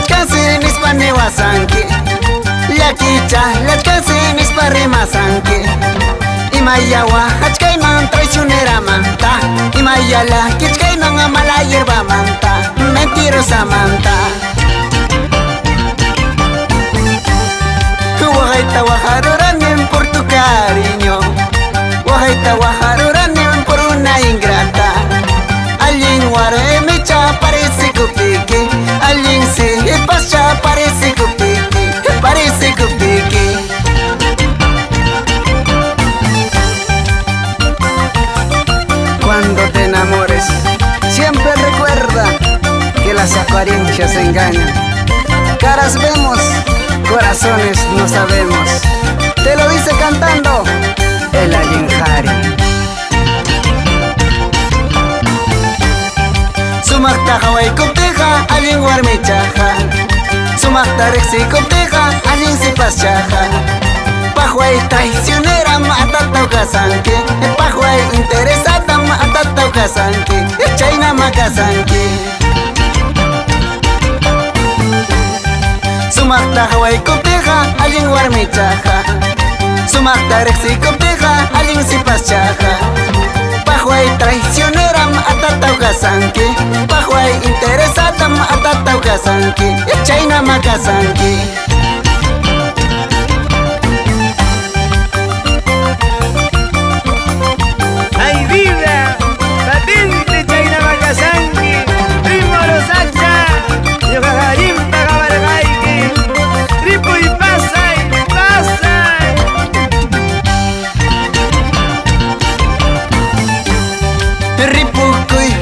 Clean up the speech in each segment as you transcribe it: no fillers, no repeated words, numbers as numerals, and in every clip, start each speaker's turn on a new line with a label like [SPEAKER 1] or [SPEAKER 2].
[SPEAKER 1] lachkasi nispa niwasanki, llakicha lachkasi nispa rimasanki. Imayawa hachkayman traicioneramanta, imayala kichkayman mala hierbamanta, mentirosamanta. Wajayta wajaruranin por tu cariño, wajayta wajaruranin por una ingrata. Alguien guaremecha parece cupique, alguien se pasa parece cupique, parece cupique. Cuando te enamores, siempre recuerda que las apariencias engañan. Caras vemos, corazones no sabemos. Te lo dice cantando el Allenjari. Sumakta hawai kopteja, allen warmichaja. Sumakta rexi kopteja, allen sipaschaja. Pajuay traicionera matatau kasanki, pajuay interesada matatau kasanki, chayna makasanki. Sumakta hawai kopteja, allen warmichaja. Sumakta rexi kopteja, allen sipaschaja. Pajuay traicionera matatau kasanki, pajuay interesada matatau kasanki, chayna makasanki.
[SPEAKER 2] ¡Ay vida! ¡Patente chayna makasanki! ¡Primo los hacha! ¡Yo jajarín pagabargaiki! ¡Tripo y pasa y pasa!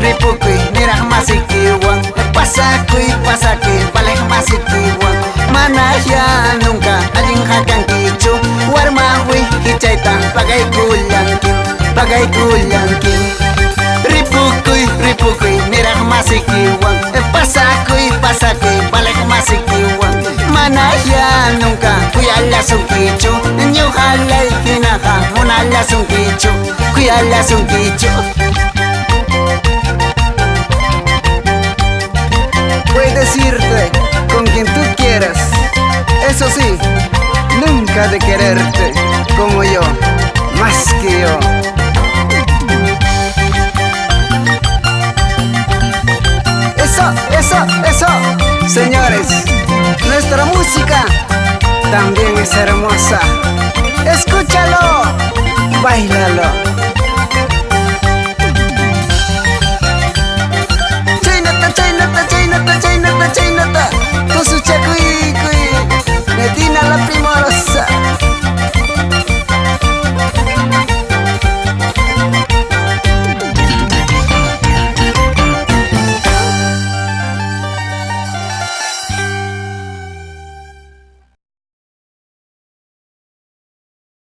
[SPEAKER 1] Ripukuy, nirah masikiwan. Pasaki, balay masikiwan. Manaya nunca, alin hakankichu. Warmawi, hichaytan, bagay kulankin. Ripukuy, nirah masikiwan. Pasaki, balay masikiwan. Manaya nunca, kuyala sunkichu. Nyuhalay hinaha, munala sunkichu. Kuyala sunkichu. Puedes irte con quien tú quieras, eso sí, nunca de quererte como yo, más que yo. Eso, señores, nuestra música también es hermosa. Escúchalo, báilalo.